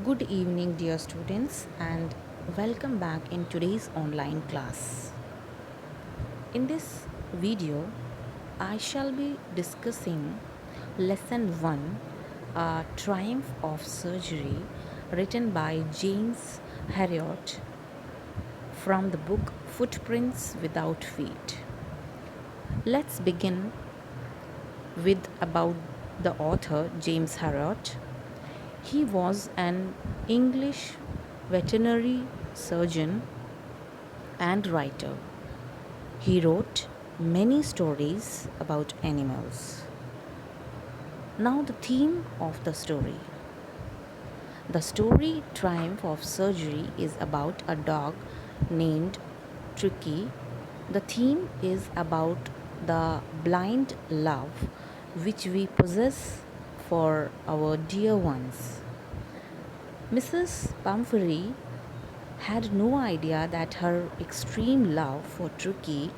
Good evening, dear students, and welcome back in today's online class. In this video, I shall be discussing Lesson 1, A Triumph of Surgery, written by James Herriot from the book Footprints Without Feet. Let's begin with about the author James Herriot. He was an English veterinary surgeon and writer. He wrote many stories about animals. Now, the theme of the story. The story Triumph of Surgery is about a dog named Tricky. The theme is about the blind love which we possess for our dear ones. Mrs. Pumphrey had no idea that her extreme love for Tricky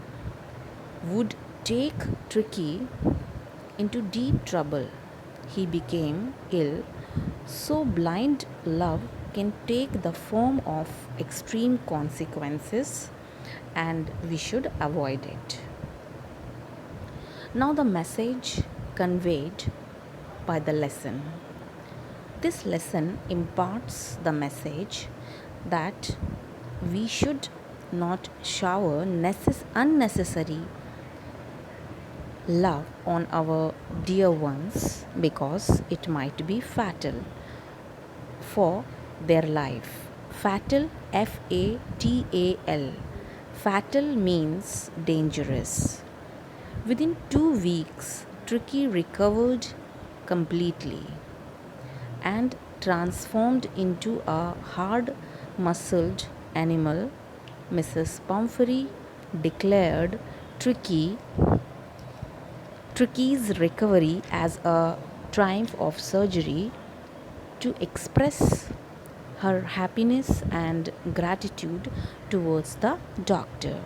would take Tricky into deep trouble. He became ill, so blind love can take the form of extreme consequences, and we should avoid it. Now, the message conveyed by the lesson. This lesson imparts the message that we should not shower unnecessary love on our dear ones because it might be fatal for their life. Fatal, Fatal. Fatal means dangerous. Within 2 weeks, Tricky recovered completely and transformed into a hard muscled animal. Mrs. Pumphrey declared Tricky's recovery as a triumph of surgery to express her happiness and gratitude towards the doctor.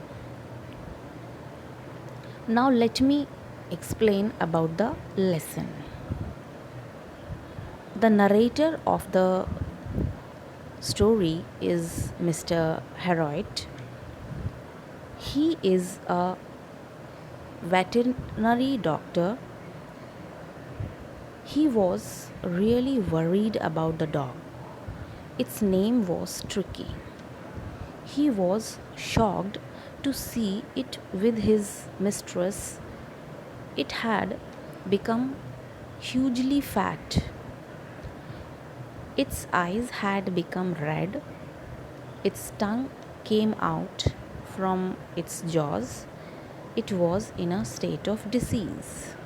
Now, let me explain about the lesson. The narrator of the story is Mr. Herriot. He is a veterinary doctor. He was really worried about the dog. Its name was Tricky. He was shocked to see it with his mistress. It had become hugely fat. Its eyes had become red. Its tongue came out from its jaws. It was in a state of disease.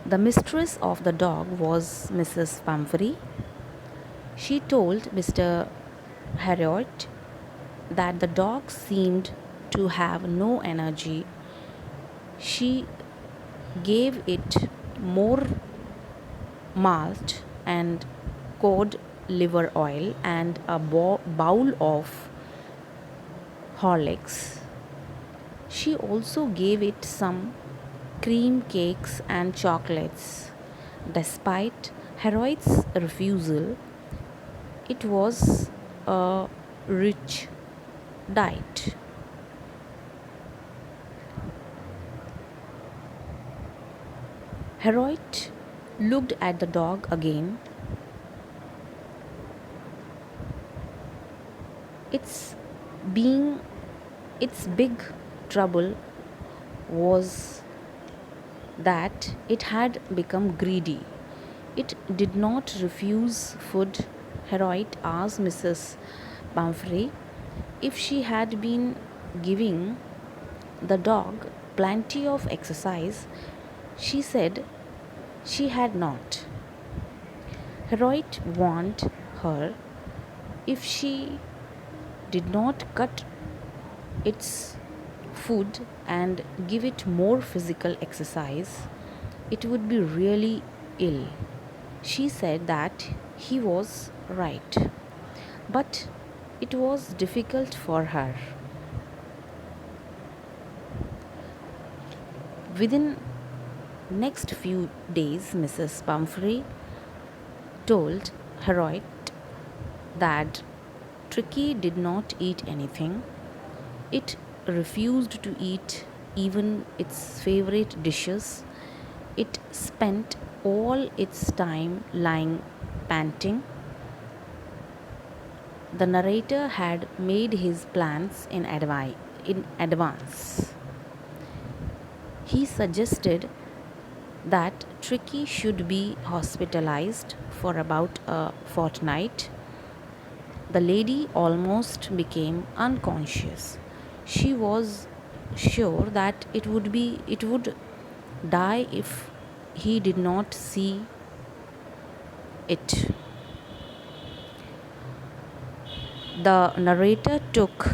The mistress of the dog was Mrs. Pumphrey. She told Mr. Herriot that the dog seemed to have no energy. She gave it more malt and cod liver oil and a bowl of Horlicks. She also gave it some cream cakes and chocolates. Despite Herriot's refusal, it was a rich diet. Herriot looked at the dog again. Its big trouble was that it had become greedy. It did not refuse food. Herriot asked Mrs. Pumphrey if she had been giving the dog plenty of exercise. She said she had not. Herriot warned her if she did not cut its food and give it more physical exercise, it would be really ill. She said that he was right, but it was difficult for her. Next few days, Mrs. Pumphrey told Heroit that Tricky did not eat anything. It refused to eat even its favorite dishes. It spent all its time lying panting. The narrator had made his plans in advance. He suggested that Tricky should be hospitalized for about a fortnight. The lady almost became unconscious. She was sure that it would die if he did not see it. The narrator took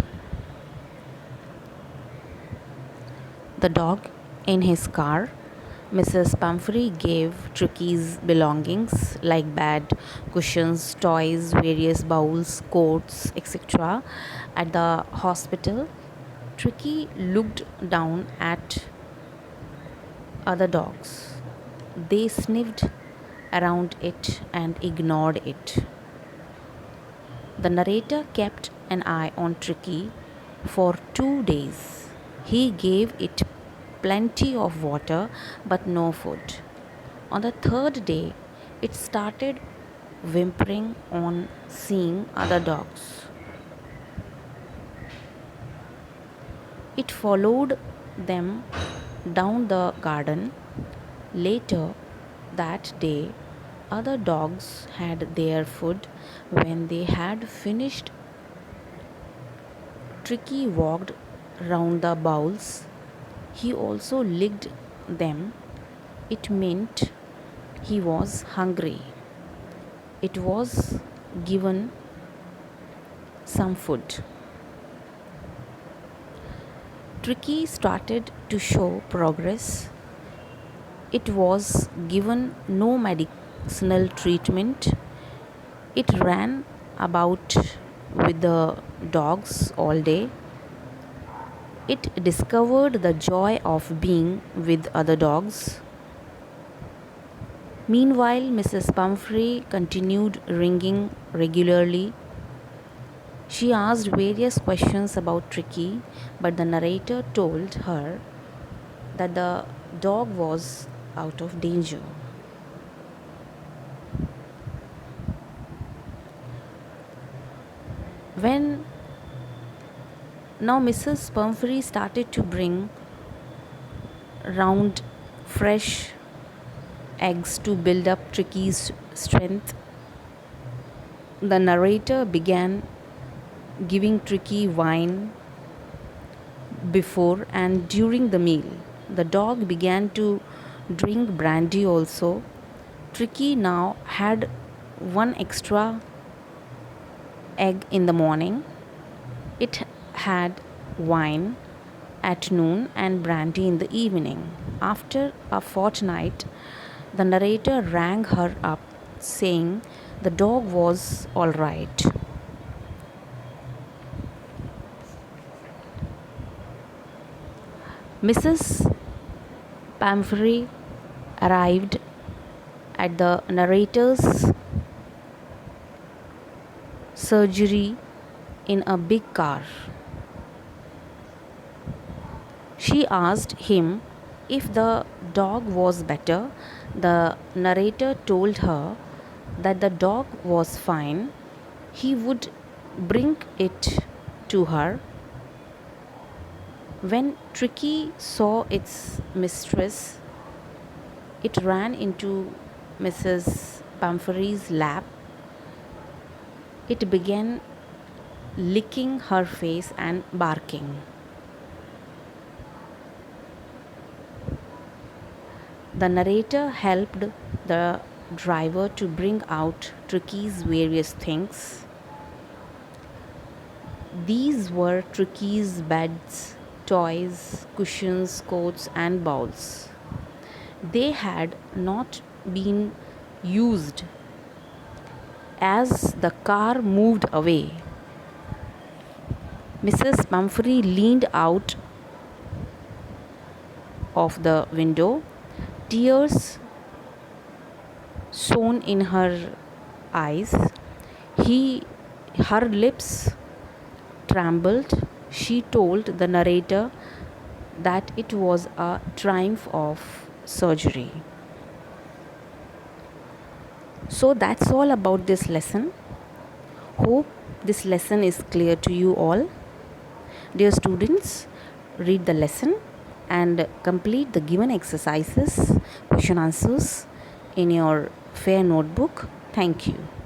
the dog in his car. Mrs. Pumphrey gave Tricky's belongings like bed, cushions, toys, various bowls, coats, etc. at the hospital. Tricky looked down at other dogs. They sniffed around it and ignored it. The narrator kept an eye on Tricky for 2 days. He gave it plenty of water but no food. On the third day, it started whimpering on seeing other dogs. It followed them down the garden. Later that day, other dogs had their food. When they had finished, Tricky walked round the bowls. He also licked them. It meant he was hungry. It was given some food. Tricky started to show progress. It was given no medicinal treatment. It ran about with the dogs all day. It discovered the joy of being with other dogs. Meanwhile, Mrs. Pumphrey continued ringing regularly. She asked various questions about Tricky, but the narrator told her that the dog was out of danger. When now Mrs. Pumphrey started to bring round fresh eggs to build up Tricky's strength, the narrator began giving Tricky wine before and during the meal. The dog began to drink brandy also. Tricky now had one extra egg in the morning. It had wine at noon and brandy in the evening. After a fortnight, the narrator rang her up saying the dog was all right. Mrs. Pumphrey arrived at the narrator's surgery in a big car. She asked him if the dog was better. The narrator told her that the dog was fine. He would bring it to her. When Tricky saw its mistress, it ran into Mrs. Pumphrey's lap. It began licking her face and barking. The narrator helped the driver to bring out Tricky's various things. These were Tricky's beds, toys, cushions, coats, and bowls. They had not been used. As the car moved away, Mrs. Pumphrey leaned out of the window. tears shone in her eyes. He, her lips trembled. She told the narrator that it was a triumph of surgery. So that's all about this lesson. Hope this lesson is clear to you all. Dear students, read the lesson and complete the given exercises, question answers in your fair notebook. Thank you.